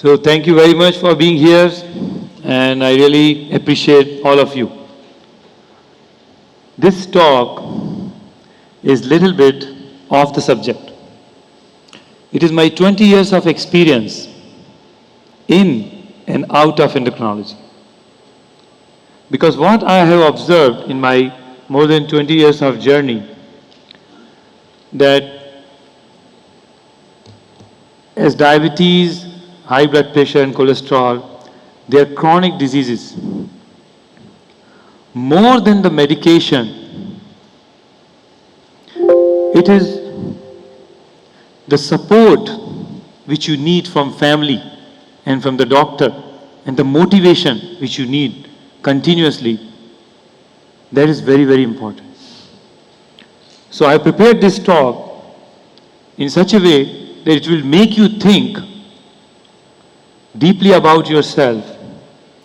So thank you very much for being here, and I really appreciate all of you. This talk is little bit off the subject. It is my 20 years of experience in and out of endocrinology. Because what I have observed in my more than 20 years of journey, that as diabetes, high blood pressure and cholesterol, they are chronic diseases. More than the medication, it is the support which you need from family and from the doctor and the motivation which you need continuously, that is very, very important. So I prepared this talk in such a way that it will make you think deeply about yourself,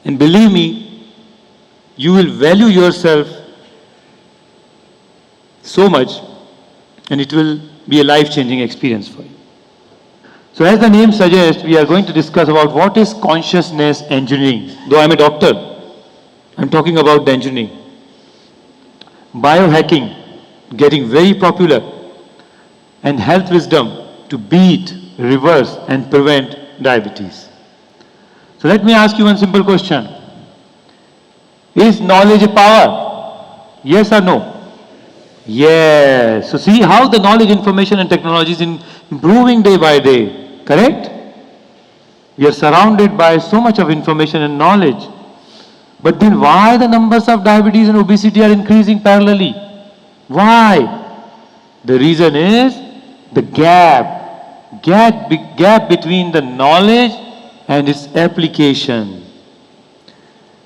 and believe me, you will value yourself so much, and it will be a life-changing experience for you. So as the name suggests, we are going to discuss about what is consciousness engineering. Though I'm a doctor, I'm talking about the engineering. Biohacking, getting very popular, and health wisdom to beat, reverse, and prevent diabetes. So let me ask you one simple question. Is knowledge a power? Yes or no? Yes. So see how the knowledge, information and technology is improving day by day. Correct? We are surrounded by so much of information and knowledge. But then why the numbers of diabetes and obesity are increasing parallelly? Why? The reason is the gap between the knowledge and its application.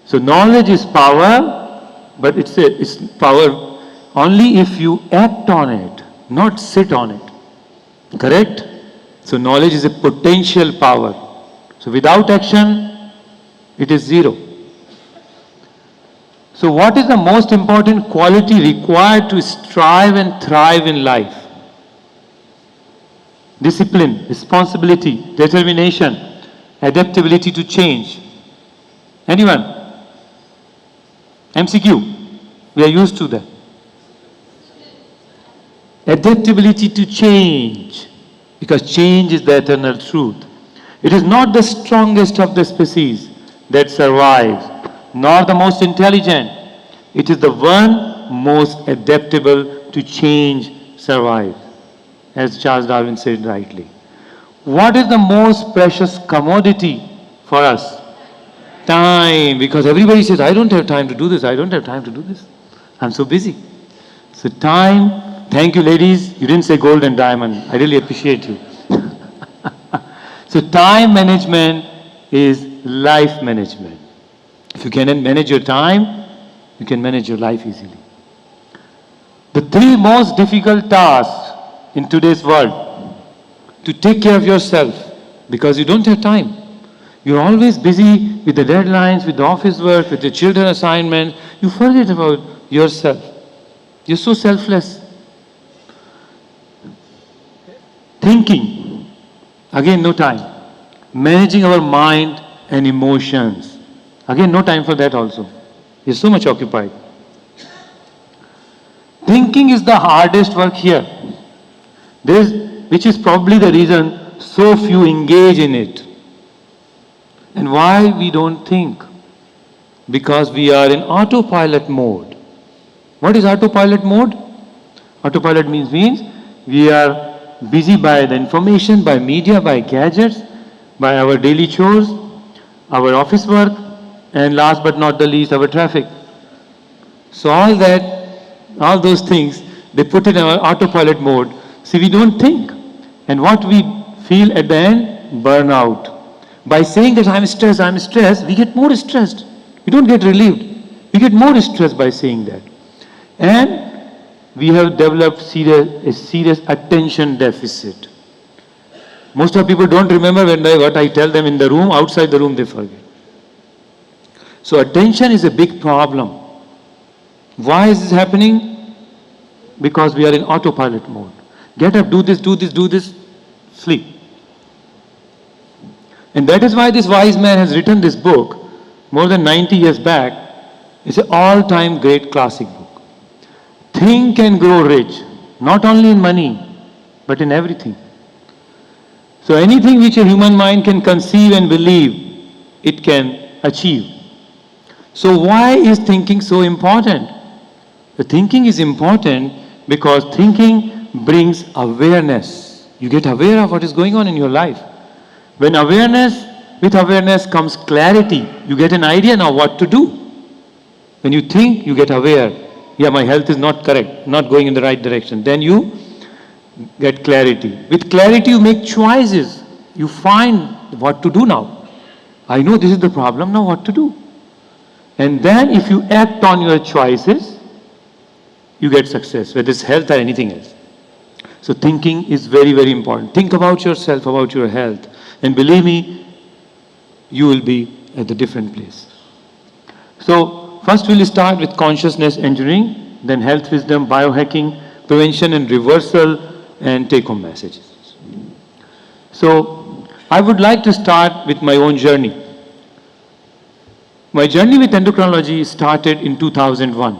So knowledge is power, but it's power only if you act on it, not sit on it. Correct? So knowledge is a potential power. So without action, it is zero. So what is the most important quality required to strive and thrive in life? Discipline, responsibility, determination, adaptability to change. Anyone? MCQ. We are used to that. Adaptability to change. Because change is the eternal truth. It is not the strongest of the species that survives, nor the most intelligent. It is the one most adaptable to change survives, as Charles Darwin said rightly. What is the most precious commodity for us? Time. Because everybody says, I don't have time to do this, I don't have time to do this. I'm so busy. So time, thank you ladies, you didn't say gold and diamond. I really appreciate you. So time management is life management. If you can manage your time, you can manage your life easily. The three most difficult tasks in today's world: to take care of yourself, because you don't have time. You're always busy with the deadlines, with the office work, with the children assignment. You forget about yourself. You're so selfless. Thinking, again no time. Managing our mind and emotions, again no time for that also. You're so much occupied. Thinking is the hardest work here, which is probably the reason so few engage in it. And why we don't think? Because we are in autopilot mode. What is autopilot mode? Autopilot means we are busy by the information, by media, by gadgets, by our daily chores, our office work, and last but not the least, our traffic. So all those things, they put in our autopilot mode. See, we don't think. And what we feel at the end? Burnout. By saying that I'm stressed, we get more stressed. We don't get relieved. We get more stressed by saying that. And we have developed a serious attention deficit. Most of people don't remember what I tell them in the room. Outside the room, they forget. So attention is a big problem. Why is this happening? Because we are in autopilot mode. Get up, do this, sleep. And that is why this wise man has written this book more than 90 years back. It's an all-time great classic book. Think and grow rich, not only in money, but in everything. So anything which a human mind can conceive and believe, it can achieve. So why is thinking so important? The thinking is important because thinking brings awareness. You get aware of what is going on in your life. With awareness comes clarity. You get an idea now what to do. When you think, you get aware. Yeah, my health is not correct, not going in the right direction. Then you get clarity. With clarity, you make choices. You find what to do now. I know this is the problem, now what to do? And then if you act on your choices, you get success, whether it's health or anything else. So thinking is very, very important. Think about yourself, about your health. And believe me, you will be at a different place. So first we'll start with consciousness engineering, then health wisdom, biohacking, prevention and reversal, and take-home messages. So I would like to start with my own journey. My journey with endocrinology started in 2001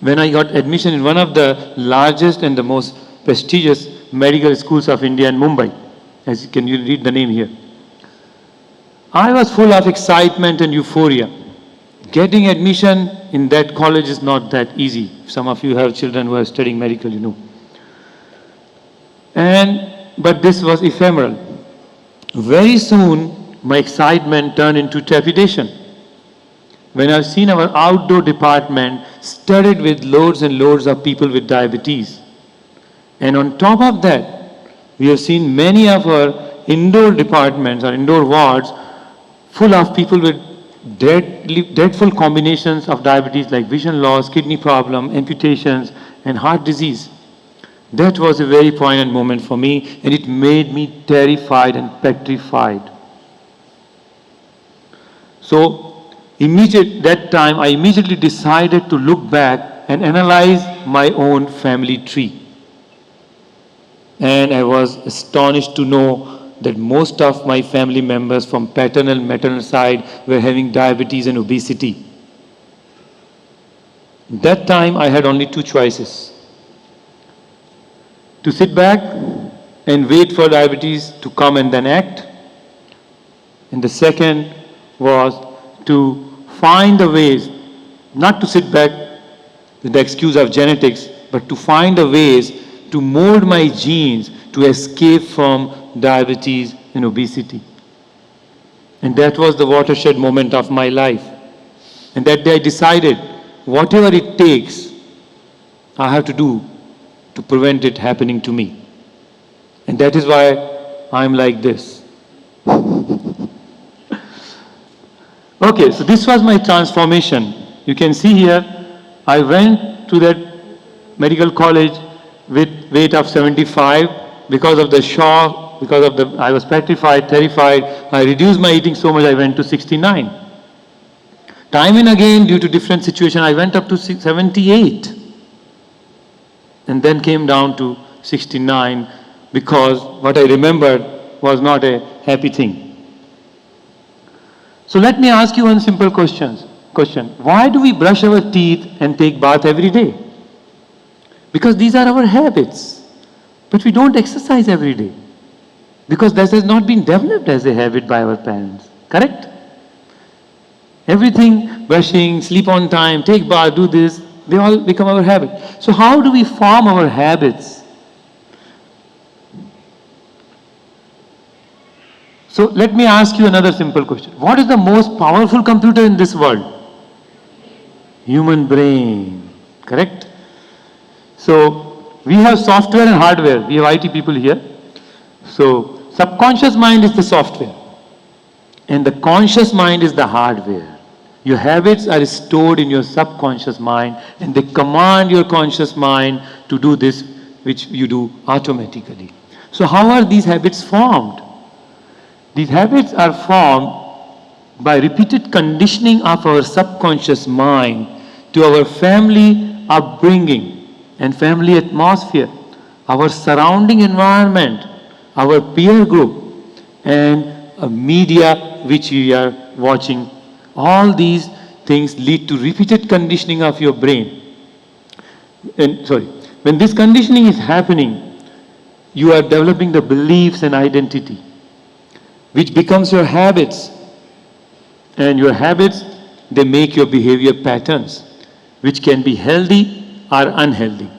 when I got admission in one of the largest and the most prestigious medical schools of India in Mumbai. As you can read the name here. I was full of excitement and euphoria. Getting admission in that college is not that easy. Some of you have children who are studying medical, you know. But this was ephemeral. Very soon, my excitement turned into trepidation. When I've seen our outdoor department studded with loads and loads of people with diabetes. And on top of that, we have seen many of our indoor departments or indoor wards full of people with dreadful combinations of diabetes like vision loss, kidney problem, amputations, and heart disease. That was a very poignant moment for me, and it made me terrified and petrified. So, that time, I immediately decided to look back and analyze my own family tree. And I was astonished to know that most of my family members from paternal, maternal side were having diabetes and obesity. That time I had only two choices. To sit back and wait for diabetes to come and then act. And the second was to find the ways, not to sit back with the excuse of genetics, but to find the ways to mold my genes to escape from diabetes and obesity. And that was the watershed moment of my life. And that day I decided, whatever it takes, I have to do to prevent it happening to me. And that is why I'm like this. Okay, so this was my transformation. You can see here, I went to that medical college with weight of 75 because of the shock, I was petrified, terrified. I reduced my eating so much I went to 69. Time and again, due to different situations, I went up to 78. And then came down to 69 because what I remembered was not a happy thing. So let me ask you one simple question. Why do we brush our teeth and take bath every day? Because these are our habits. But we don't exercise every day. Because that has not been developed as a habit by our parents. Correct? Everything, brushing, sleep on time, take bath, do this, they all become our habit. So how do we form our habits? So let me ask you another simple question. What is the most powerful computer in this world? Human brain. Correct? So we have software and hardware. We have IT people here. So subconscious mind is the software. And the conscious mind is the hardware. Your habits are stored in your subconscious mind and they command your conscious mind to do this which you do automatically. So how are these habits formed? These habits are formed by repeated conditioning of our subconscious mind to our family upbringing and family atmosphere, our surrounding environment, our peer group, and media which we are watching. All these things lead to repeated conditioning of your brain. And when this conditioning is happening, you are developing the beliefs and identity, which becomes your habits. And your habits, they make your behavior patterns, which can be healthy or unhealthy.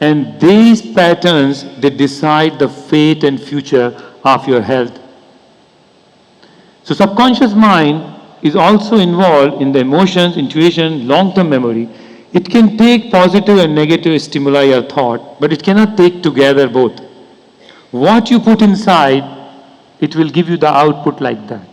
And these patterns, they decide the fate and future of your health. So subconscious mind is also involved in the emotions, intuition, long-term memory. It can take positive and negative stimuli or thought, but it cannot take together both. What you put inside, it will give you the output like that.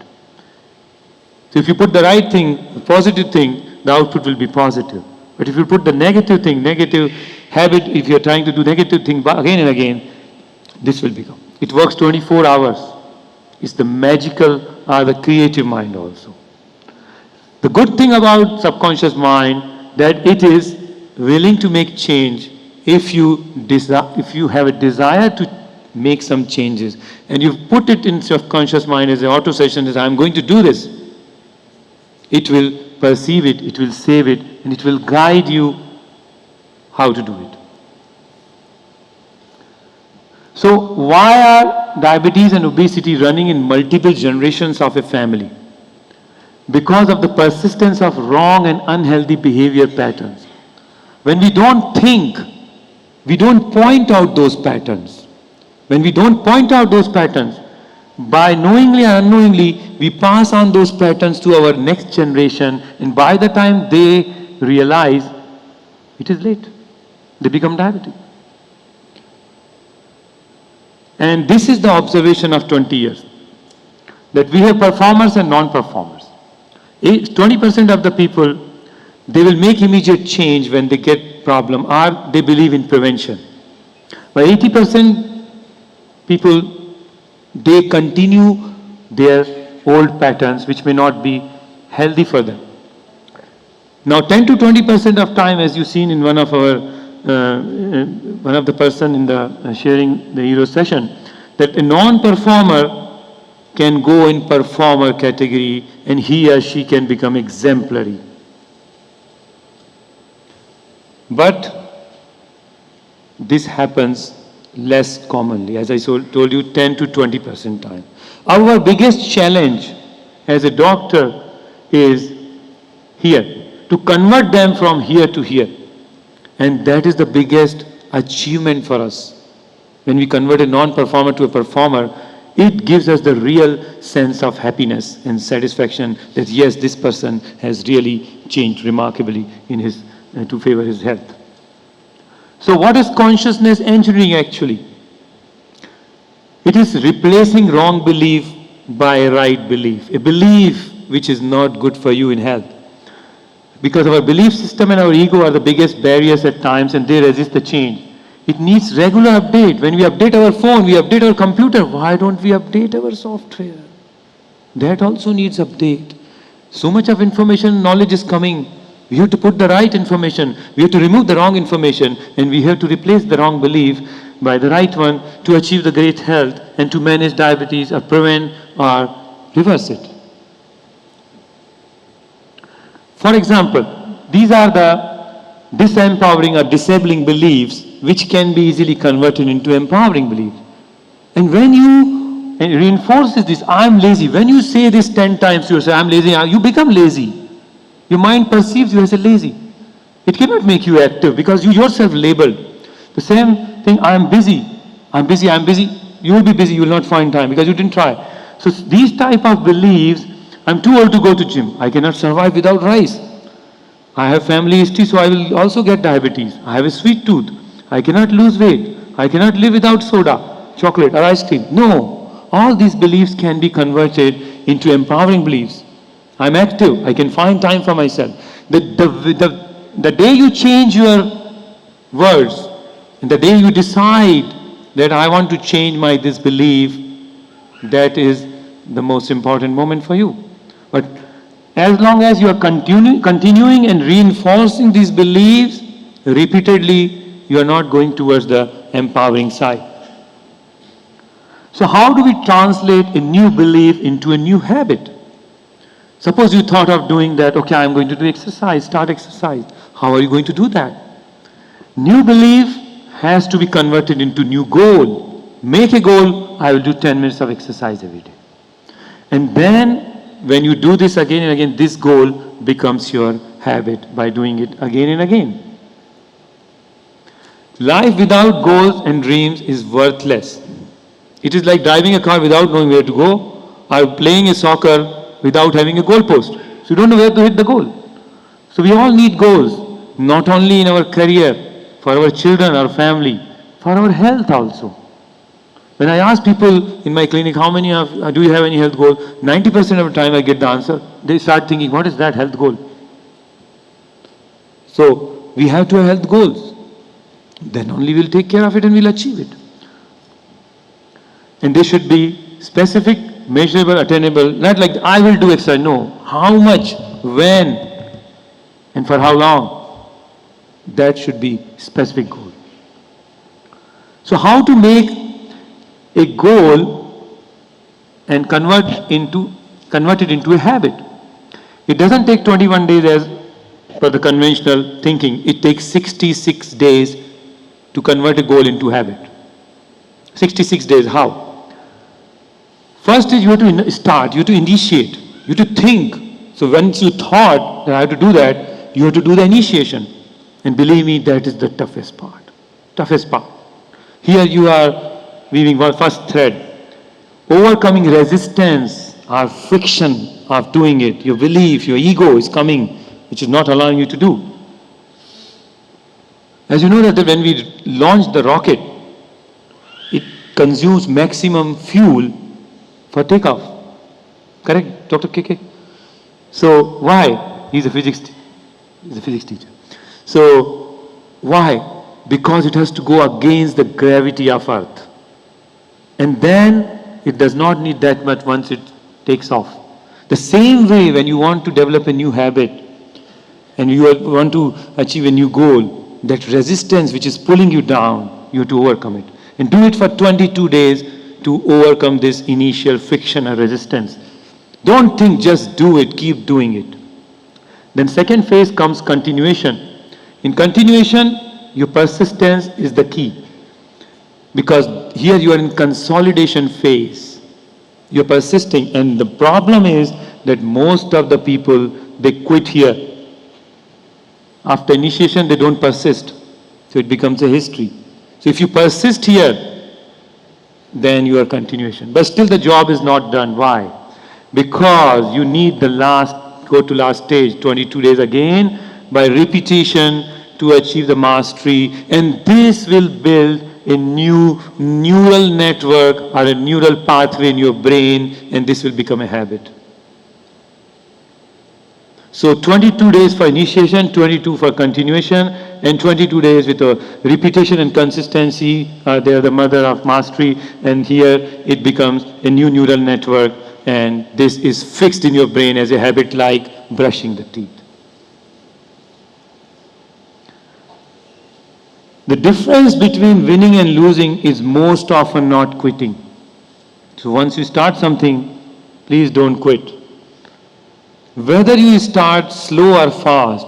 So if you put the right thing, the positive thing, the output will be positive. But if you put the negative thing, negative habit, if you're trying to do negative thing again and again, this will become. It works 24 hours. It's the magical or the creative mind also. The good thing about subconscious mind, that it is willing to make change if you have a desire to make some changes. And you put it in subconscious mind as an auto session that I'm going to do this. It will perceive it, it will save it, and it will guide you how to do it. So why are diabetes and obesity running in multiple generations of a family? Because of the persistence of wrong and unhealthy behavior patterns. When we don't think, we don't point out those patterns. When we don't point out those patterns, by knowingly or unknowingly, we pass on those patterns to our next generation, and by the time they realize, it is late. They become diabetic. And this is the observation of 20 years, that we have performers and non-performers. 20% of the people, they will make immediate change when they get problem, or they believe in prevention. But 80% people, they continue their old patterns, which may not be healthy for them. Now 10 to 20% of time, as you've seen in one of the person in the sharing the hero session, that a non-performer can go in performer category, and he or she can become exemplary. But this happens less commonly, as I told you, 10 to 20% time. Our biggest challenge as a doctor is here, to convert them from here to here. And that is the biggest achievement for us. When we convert a non-performer to a performer, it gives us the real sense of happiness and satisfaction that yes, this person has really changed remarkably in his, to favor his health. So what is consciousness engineering actually? It is replacing wrong belief by a right belief, a belief which is not good for you in health. Because our belief system and our ego are the biggest barriers at times, and they resist the change. It needs regular update. When we update our phone, we update our computer. Why don't we update our software? That also needs update. So much of information, knowledge is coming. We have to put the right information. We have to remove the wrong information, and we have to replace the wrong belief by the right one to achieve the great health and to manage diabetes or prevent or reverse it. For example, these are the disempowering or disabling beliefs which can be easily converted into empowering beliefs. And when you reinforce this, I'm lazy. When you say this 10 times to yourself, I'm lazy, you become lazy. Your mind perceives you as a lazy. It cannot make you active because you yourself labeled. The same thing, I'm busy. I'm busy, I'm busy. You will be busy, you will not find time because you didn't try. So these type of beliefs, I'm too old to go to gym. I cannot survive without rice. I have family history, so I will also get diabetes. I have a sweet tooth. I cannot lose weight. I cannot live without soda, chocolate, or ice cream. No. All these beliefs can be converted into empowering beliefs. I'm active. I can find time for myself. The day you change your words, and the day you decide that I want to change my this belief, that is the most important moment for you. But as long as you are continuing and reinforcing these beliefs repeatedly, you are not going towards the empowering side. So how do we translate a new belief into a new habit? Suppose you thought of doing that, okay, I'm going to do exercise, start exercise. How are you going to do that? New belief has to be converted into new goal. Make a goal, I will do 10 minutes of exercise every day. And then when you do this again and again, this goal becomes your habit by doing it again and again. Life without goals and dreams is worthless. It is like driving a car without knowing where to go, or playing a soccer without having a goal post. So you don't know where to hit the goal. So we all need goals, not only in our career, for our children, our family, for our health also. When I ask people in my clinic, how many do you have any health goal? 90% of the time I get the answer. They start thinking, what is that health goal? So we have to have health goals. Then only we'll take care of it and we'll achieve it. And they should be specific, measurable, attainable, not like I will do exercise. No. How much, when, and for how long? That should be specific goal. So how to make a goal and convert it into a habit? It doesn't take 21 days as per the conventional thinking. It takes 66 days to convert a goal into habit. 66 days, how? First is you have to start, you have to initiate, you have to think. So once you thought that I have to do that, you have to do the initiation. And believe me, that is the toughest part. Toughest part. Here you are weaving one first thread. Overcoming resistance or friction of doing it. Your belief, your ego is coming, which is not allowing you to do. As you know that when we launch the rocket, it consumes maximum fuel for takeoff. Correct, Dr. KK? So why? He's a physics teacher. So why? Because it has to go against the gravity of Earth. And then it does not need that much once it takes off. The same way when you want to develop a new habit and you want to achieve a new goal, that resistance which is pulling you down, you have to overcome it. And do it for 22 days to overcome this initial friction or resistance. Don't think, just do it, keep doing it. Then second phase comes continuation. In continuation, your persistence is the key. Because here you are in consolidation phase. You're persisting, and the problem is that most of the people, they quit here. After initiation, they don't persist. So it becomes a history. So if you persist here, then you are continuation. But still the job is not done. Why? Because you need the go to last stage, 22 days again, by repetition to achieve the mastery. And this will build a new neural network or a neural pathway in your brain, and this will become a habit. So 22 days for initiation, 22 for continuation, and 22 days with a repetition and consistency. They are the mother of mastery, and here it becomes a new neural network, and this is fixed in your brain as a habit like brushing the teeth. The difference between winning and losing is most often not quitting. So once you start something, please don't quit. Whether you start slow or fast,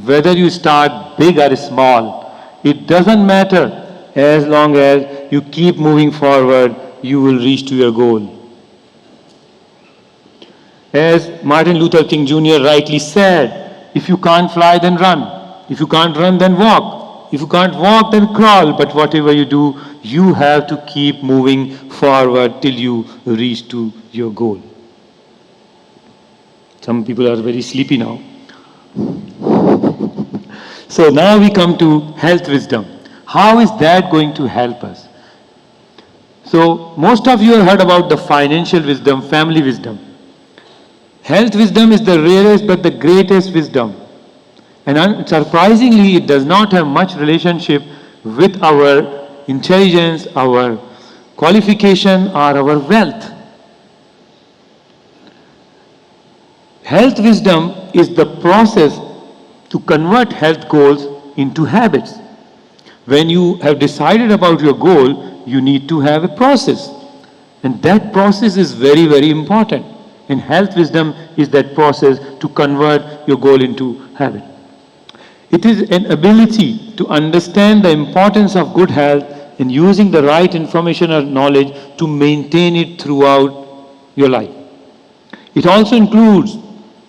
whether you start big or small, it doesn't matter. As long as you keep moving forward, you will reach to your goal. As Martin Luther King Jr. rightly said, if you can't fly, then run. If you can't run, then walk. If you can't walk, then crawl. But whatever you do, you have to keep moving forward till you reach to your goal. Some people are very sleepy now. So now we come to health wisdom. How is that going to help us? So most of you have heard about the financial wisdom, family wisdom. Health wisdom is the rarest but the greatest wisdom. And surprisingly, it does not have much relationship with our intelligence, our qualification, or our wealth. Health wisdom is the process to convert health goals into habits. When you have decided about your goal, you need to have a process. And that process is very, very important. And health wisdom is that process to convert your goal into habit. It is an ability to understand the importance of good health and using the right information or knowledge to maintain it throughout your life. It also includes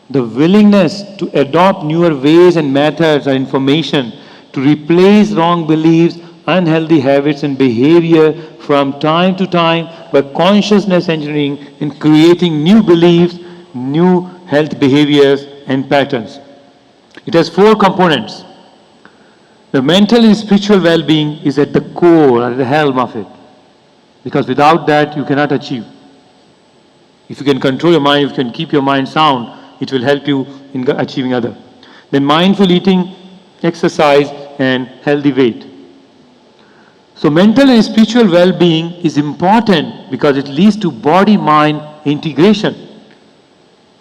the willingness to adopt newer ways and methods or information to replace wrong beliefs, unhealthy habits and behavior from time to time by consciousness engineering and creating new beliefs, new health behaviors and patterns. It has 4 components. The mental and spiritual well-being is at the core, at the helm of it. Because without that, you cannot achieve. If you can control your mind, if you can keep your mind sound, it will help you in achieving other. Then mindful eating, exercise, and healthy weight. So mental and spiritual well-being is important because it leads to body-mind integration.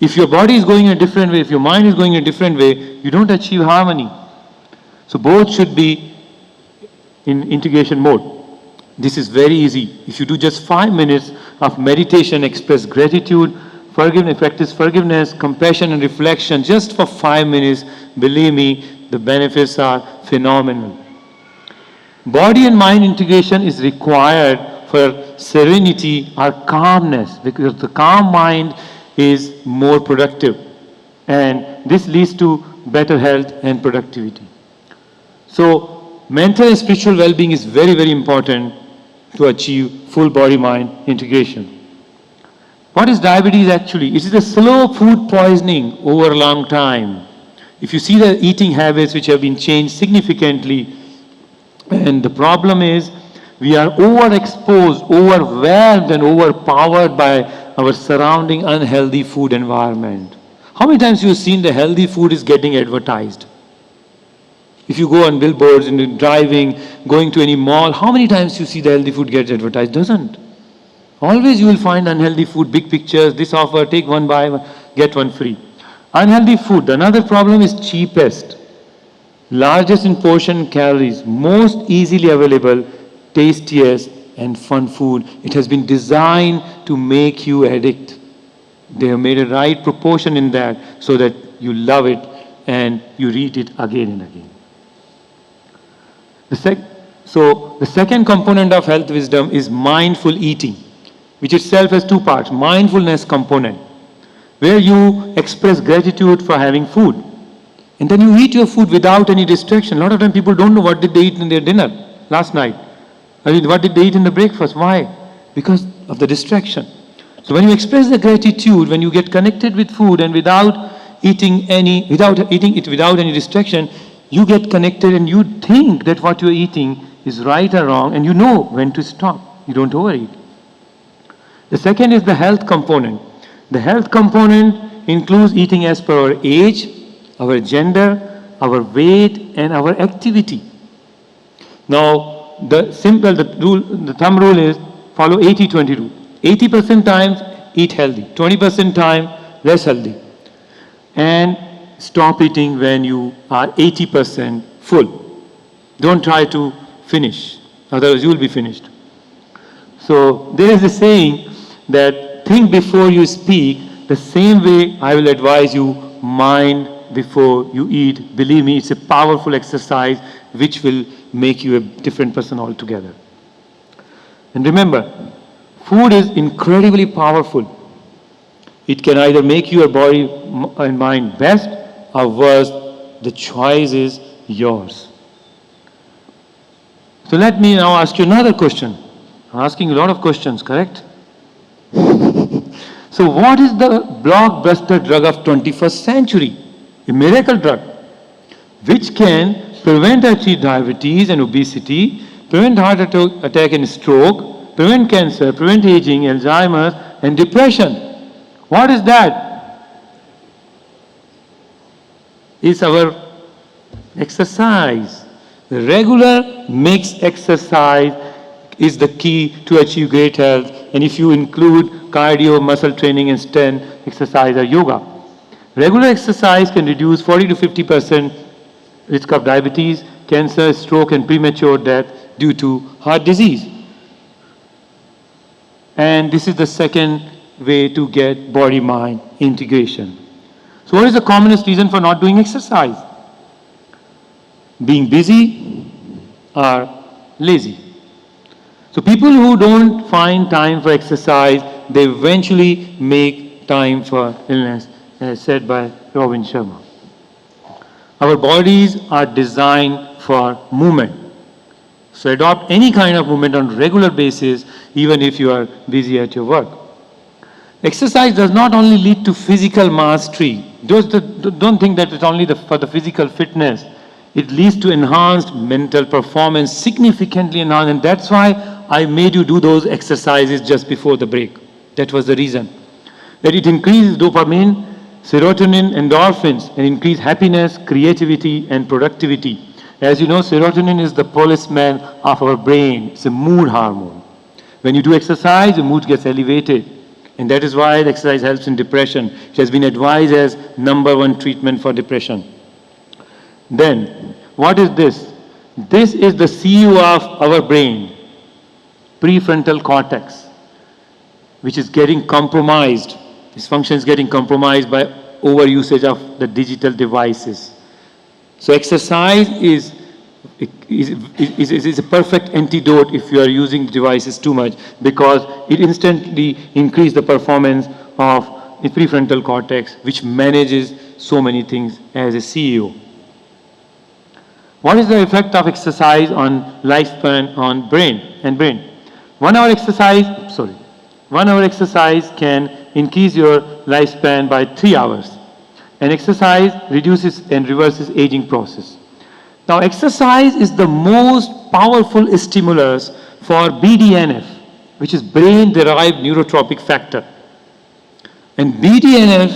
If your body is going a different way, if your mind is going a different way, you don't achieve harmony. So both should be in integration mode. This is very easy. If you do just 5 minutes of meditation, express gratitude, forgiveness, practice forgiveness, compassion and reflection just for 5 minutes, believe me, the benefits are phenomenal. Body and mind integration is required for serenity or calmness because the calm mind is more productive and this leads to better health and productivity. So mental and spiritual well-being is very, very important to achieve full body-mind integration. What is diabetes actually? It is a slow food poisoning over a long time. If you see the eating habits which have been changed significantly, and the problem is we are overexposed, overwhelmed and overpowered by our surrounding unhealthy food environment. How many times you have seen the healthy food is getting advertised? If you go on billboards and driving, going to any mall, how many times you see the healthy food gets advertised? Doesn't. Always you will find unhealthy food, big pictures, this offer, take one buy one, get one free. Unhealthy food, another problem is cheapest, largest in portion calories, most easily available, tastiest and fun food. It has been designed to make you addict. They have made a right proportion in that so that you love it and you eat it again and again. So the second component of health wisdom is mindful eating, which itself has 2 parts. Mindfulness component, where you express gratitude for having food. And then you eat your food without any distraction. A lot of times people don't know what did they eat in their dinner last night. I mean, what did they eat in the breakfast? Why? Because of the distraction. So when you express the gratitude, when you get connected with food and without eating it without any distraction, you get connected and you think that what you're eating is right or wrong and you know when to stop. You don't overeat. The second is the health component. The health component includes eating as per our age, our gender, our weight and our activity. Now the thumb rule is follow 80-20 rule. 80% times eat healthy, 20% time less healthy. And stop eating when you are 80% full. Don't try to finish, otherwise you will be finished. So there is a saying that think before you speak, the same way I will advise you mind before you eat. Believe me, it's a powerful exercise which will make you a different person altogether. And remember, food is incredibly powerful. It can either make your body and mind best or worse. The choice is yours. So let me now ask you another question. I'm asking a lot of questions, correct? So what is the blockbuster drug of 21st century? A miracle drug, which can prevent or treat diabetes and obesity, prevent heart attack and stroke, prevent cancer, prevent aging, Alzheimer's and depression. What is that? It's our exercise. The regular mixed exercise is the key to achieve great health. And if you include cardio, muscle training and strength exercise or yoga. Regular exercise can reduce 40 to 50% risk of diabetes, cancer, stroke and premature death due to heart disease. And this is the second way to get body-mind integration. So what is the commonest reason for not doing exercise? Being busy or lazy. So people who don't find time for exercise, they eventually make time for illness, as said by Robin Sharma. Our bodies are designed for movement. So adopt any kind of movement on a regular basis, even if you are busy at your work. Exercise does not only lead to physical mastery. Don't think that it's only for the physical fitness. It leads to enhanced mental performance, significantly enhanced, and that's why I made you do those exercises just before the break. That was the reason. That it increases dopamine, serotonin, endorphins, and increase happiness, creativity, and productivity. As you know, serotonin is the policeman of our brain. It's a mood hormone. When you do exercise, your mood gets elevated. And that is why the exercise helps in depression. It has been advised as #1 treatment for depression. Then, what is this? This is the CEO of our brain, prefrontal cortex, which is getting compromised. This function is getting compromised by overusage of the digital devices. So exercise is a perfect antidote if you are using devices too much, because it instantly increases the performance of the prefrontal cortex, which manages so many things as a CEO. What is the effect of exercise on lifespan on brain? 1 hour exercise can increase your lifespan by 3 hours. And exercise reduces and reverses aging process. Now, exercise is the most powerful stimulus for BDNF, which is brain-derived neurotrophic factor. And BDNF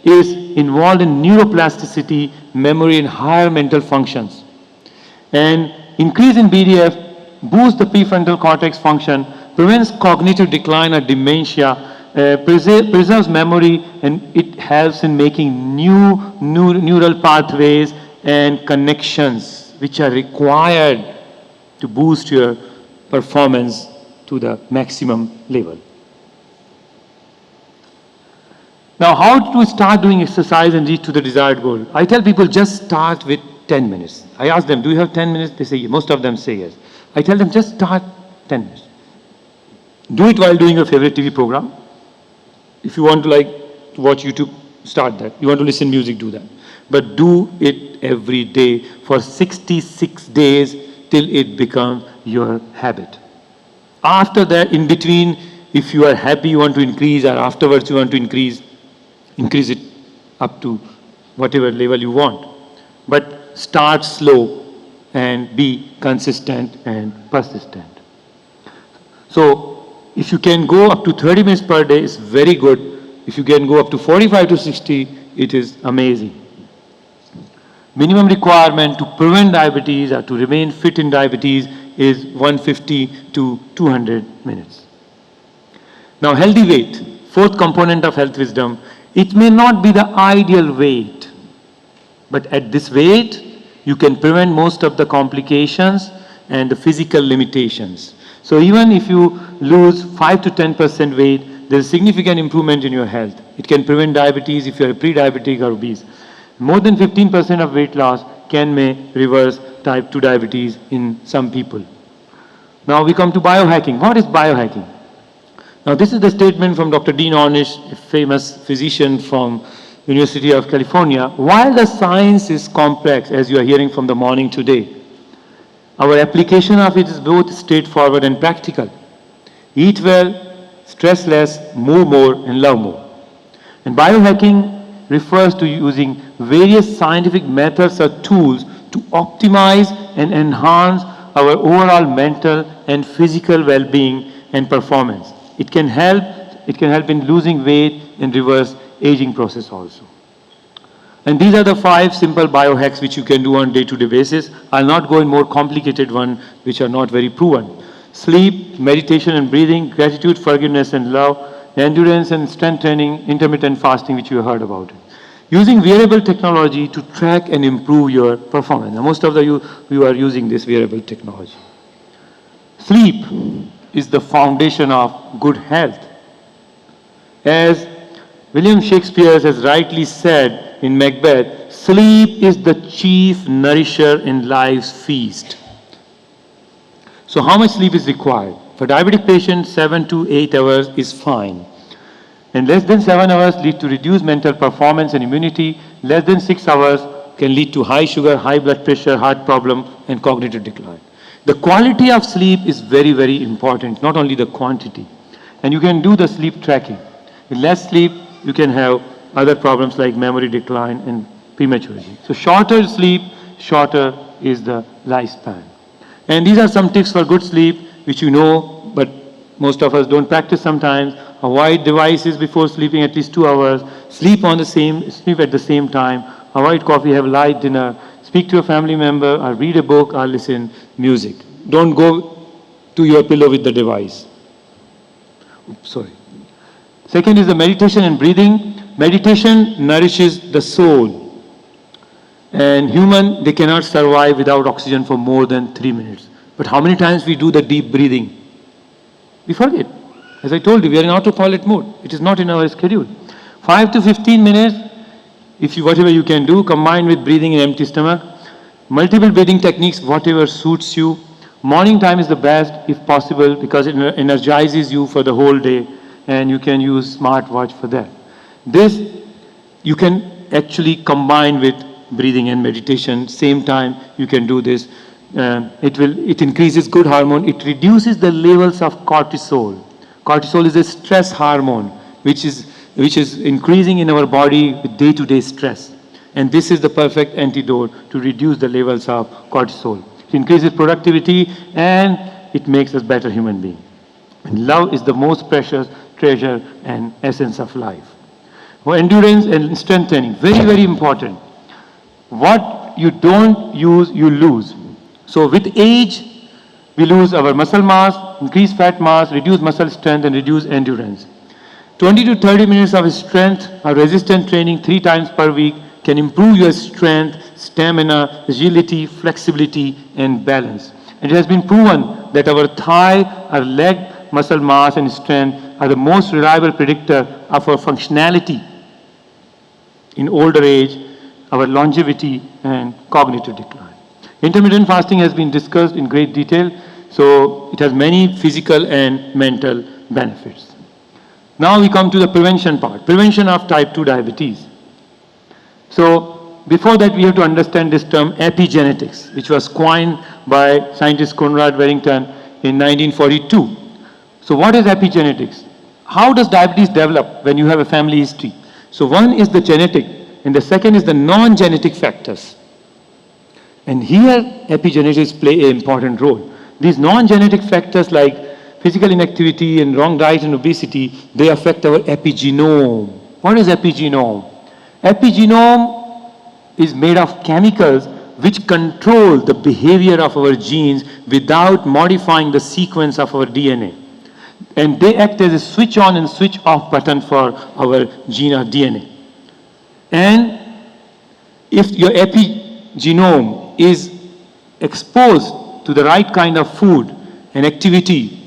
is involved in neuroplasticity, memory, and higher mental functions. And increase in BDF boosts the prefrontal cortex function, prevents cognitive decline or dementia, preserves memory, and it helps in making new neural pathways and connections which are required to boost your performance to the maximum level. Now, how to start doing exercise and reach to the desired goal? I tell people just start with 10 minutes. I ask them, do you have 10 minutes? They say, most of them say yes. I tell them, just start 10 minutes. Do it while doing your favorite TV program. If you want to watch YouTube, start that. You want to listen to music, do that. But do it every day for 66 days till it becomes your habit. After that, in between, if you are happy, you want to increase, or afterwards you want to increase it up to whatever level you want. But start slow and be consistent and persistent. So, if you can go up to 30 minutes per day, it's very good. If you can go up to 45 to 60, it is amazing. Minimum requirement to prevent diabetes or to remain fit in diabetes is 150 to 200 minutes. Now, healthy weight, fourth component of health wisdom. It may not be the ideal weight, but at this weight, you can prevent most of the complications and the physical limitations. So even if you lose 5 to 10% weight, there's significant improvement in your health. It can prevent diabetes if you're a pre-diabetic or obese. More than 15% of weight loss may reverse type 2 diabetes in some people. Now we come to biohacking. What is biohacking? Now this is the statement from Dr. Dean Ornish, a famous physician from University of California. While the science is complex, as you are hearing from the morning today, our application of it is both straightforward and practical. Eat well, stress less, move more, and love more. And biohacking refers to using various scientific methods or tools to optimize and enhance our overall mental and physical well-being and performance. It can help in losing weight and reverse aging process also. And these are the 5 simple biohacks which you can do on day-to-day basis. I'll not go in more complicated ones which are not very proven. Sleep, meditation and breathing, gratitude, forgiveness and love, endurance and strength training, intermittent fasting, which you heard about. Using wearable technology to track and improve your performance. Now, most of you are using this wearable technology. Sleep. is the foundation of good health. As William Shakespeare has rightly said in Macbeth, sleep is the chief nourisher in life's feast. So how much sleep is required? For diabetic patients, 7 to 8 hours is fine. And less than 7 hours lead to reduced mental performance and immunity. Less than 6 hours can lead to high sugar, high blood pressure, heart problem, and cognitive decline. The quality of sleep is very, very important, not only the quantity. And you can do the sleep tracking. With less sleep, you can have other problems like memory decline and premature aging. So shorter sleep, shorter is the lifespan. And these are some tips for good sleep, which you know, but most of us don't practice sometimes. Avoid devices before sleeping at least 2 hours. Sleep at the same time. Avoid coffee, have light dinner. Speak to a family member, or read a book, or listen music. Don't go to your pillow with the device. Oops, sorry. Second is the meditation and breathing. Meditation nourishes the soul. And human, they cannot survive without oxygen for more than 3 minutes. But how many times we do the deep breathing? We forget. As I told you, we are in autopilot mode. It is not in our schedule. 5 to 15 minutes, whatever you can do, combined with breathing in empty stomach. Multiple breathing techniques, whatever suits you. Morning time is the best, if possible, because it energizes you for the whole day, and you can use smartwatch for that. This, you can actually combine with breathing and meditation. Same time, you can do this. It increases good hormone. It reduces the levels of cortisol. Cortisol is a stress hormone, which is increasing in our body with day-to-day stress. And this is the perfect antidote to reduce the levels of cortisol. It increases productivity, and it makes us better human beings. And love is the most precious treasure and essence of life. For endurance and strength training, very, very important. What you don't use, you lose. So with age, we lose our muscle mass, increase fat mass, reduce muscle strength, and reduce endurance. 20 to 30 minutes of strength or resistance training 3 times per week can improve your strength, stamina, agility, flexibility, and balance. And it has been proven that our thigh, our leg muscle mass and strength are the most reliable predictor of our functionality in older age, our longevity, and cognitive decline. Intermittent fasting has been discussed in great detail, so it has many physical and mental benefits. Now we come to the prevention part, prevention of type 2 diabetes. So before that, we have to understand this term epigenetics, which was coined by scientist Conrad Warrington in 1942. So what is epigenetics? How does diabetes develop when you have a family history? So one is the genetic, and the second is the non-genetic factors. And here, epigenetics play an important role. These non-genetic factors like physical inactivity and wrong diet and obesity, they affect our epigenome. What is epigenome? Epigenome is made of chemicals which control the behavior of our genes without modifying the sequence of our DNA. And they act as a switch on and switch off button for our gene or DNA. And if your epigenome is exposed to the right kind of food and activity,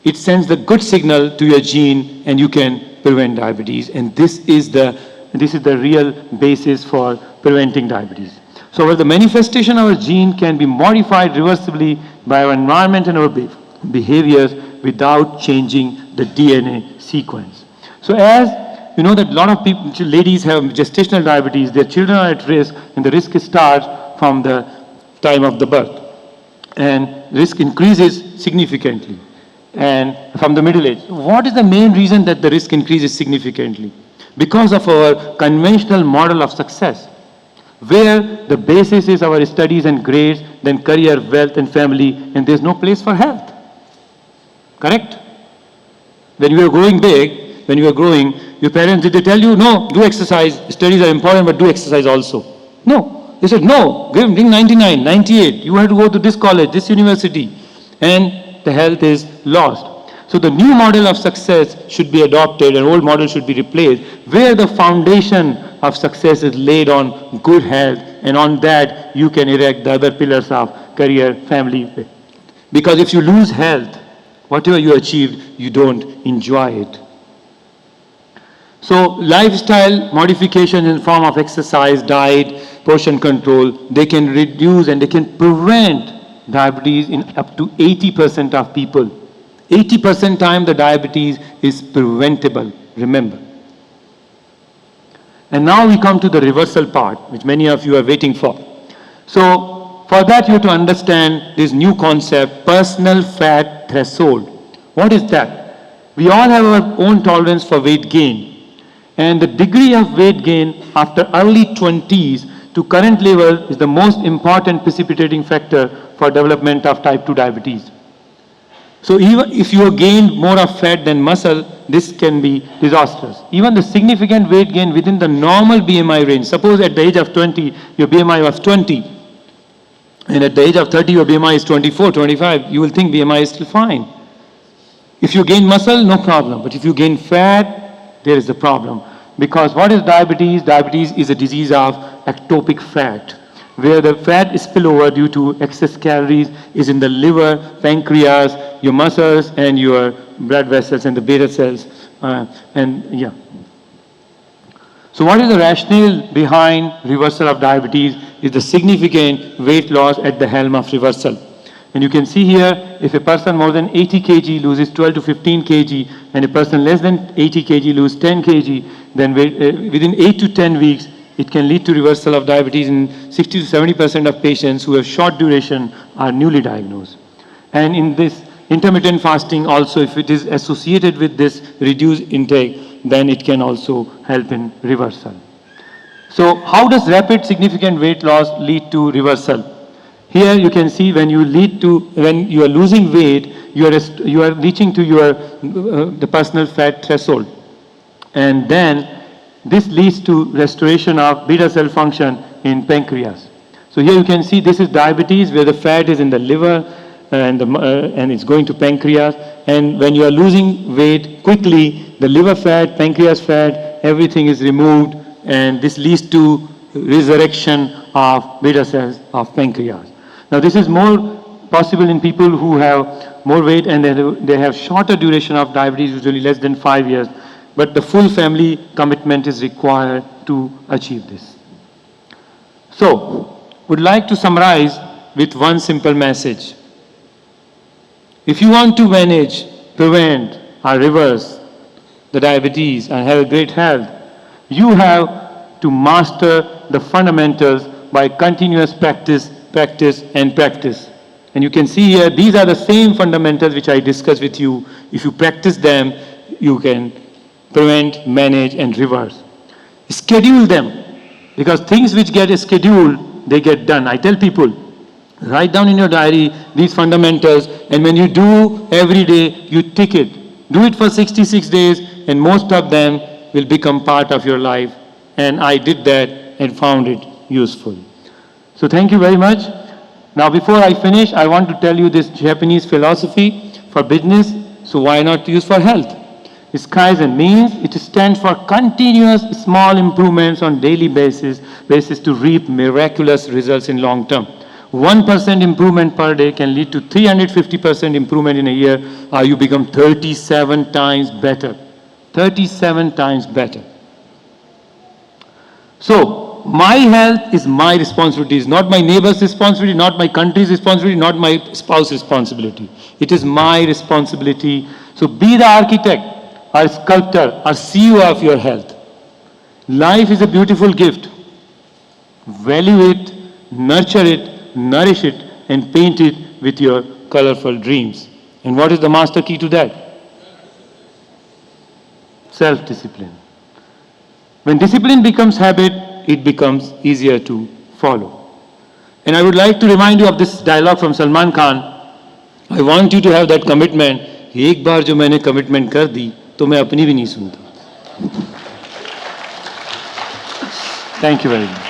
it sends the good signal to your gene, and you can prevent diabetes. And this is the real basis for preventing diabetes. So the manifestation of our gene can be modified reversibly by our environment and our behaviors without changing the DNA sequence. So as you know that a lot of people, ladies have gestational diabetes, their children are at risk, and the risk starts from the time of the birth. And risk increases significantly and from the middle age. What is the main reason that the risk increases significantly? Because of our conventional model of success, where the basis is our studies and grades, then career, wealth, and family, and there's no place for health. Correct? When you are growing big, when you are growing, your parents, did they tell you, no, do exercise, studies are important, but do exercise also? No. They said, no, bring 99, 98, you have to go to this college, this university, and the health is lost. So the new model of success should be adopted, and old model should be replaced, where the foundation of success is laid on good health, and on that you can erect the other pillars of career, family. Because if you lose health, Whatever you achieved, you don't enjoy it. So lifestyle modification in form of exercise, diet, portion control, they can reduce and they can prevent diabetes in up to 80% of people. 80% time the diabetes is preventable, remember. And now we come to the reversal part, which many of you are waiting for. So for that you have to understand this new concept, personal fat threshold. What is that? We all have our own tolerance for weight gain. And the degree of weight gain after early 20s to current level is the most important precipitating factor for development of type 2 diabetes. So even if you have gained more of fat than muscle, this can be disastrous. Even the significant weight gain within the normal BMI range, suppose at the age of 20, your BMI was 20, and at the age of 30, your BMI is 24, 25, you will think BMI is still fine. If you gain muscle, no problem. But if you gain fat, there is a problem. Because what is diabetes? Diabetes is a disease of ectopic fat, where the fat spillover due to excess calories is in the liver, pancreas, your muscles, and your blood vessels and the beta cells. So what is the rationale behind reversal of diabetes? Is the significant weight loss at the helm of reversal. And you can see here, if a person more than 80 kg loses 12 to 15 kg, and a person less than 80 kg loses 10 kg, then within 8 to 10 weeks, it can lead to reversal of diabetes in 60 to 70% of patients who have short duration are newly diagnosed. And in this intermittent fasting also, if it is associated with this reduced intake, then it can also help in reversal. So how does rapid significant weight loss lead to reversal? Here you can see when you are losing weight, you are reaching to the personal fat threshold. And then this leads to restoration of beta cell function in pancreas. So here you can see this is diabetes where the fat is in the liver and it's going to pancreas. And when you are losing weight quickly, the liver fat, pancreas fat, everything is removed, and this leads to resurrection of beta cells of pancreas. Now this is more possible in people who have more weight and they have shorter duration of diabetes, usually less than 5 years. But the full family commitment is required to achieve this. So, would like to summarize with one simple message. If you want to manage, prevent, or reverse the diabetes and have a great health, you have to master the fundamentals by continuous practice. And you can see here, these are the same fundamentals which I discussed with you. If you practice them, you can prevent, manage, and reverse. Schedule them, because things which get scheduled, they get done. I tell people, write down in your diary these fundamentals, and when you do every day, you tick it. Do it for 66 days, and most of them will become part of your life. And I did that and found it useful. So thank you very much. Now before I finish, I want to tell you this Japanese philosophy for business, so why not use for health? Kaizen means it stands for continuous small improvements on daily basis to reap miraculous results in long term. 1% improvement per day can lead to 350% improvement in a year, or you become 37 times better. 37 times better. So, my health is my responsibility. It's not my neighbor's responsibility, not my country's responsibility, not my spouse's responsibility. It is my responsibility. So be the architect, or sculptor, or CEO of your health. Life is a beautiful gift. Value it, nurture it, nourish it, and paint it with your colorful dreams. And what is the master key to that? Self-discipline. When discipline becomes habit, it becomes easier to follow. And I would like to remind you of this dialogue from Salman Khan. I want you to have that commitment. एक बार जो मैंने commitment कर दी, तो मैं अपनी भी नहीं सुनता. Thank you very much.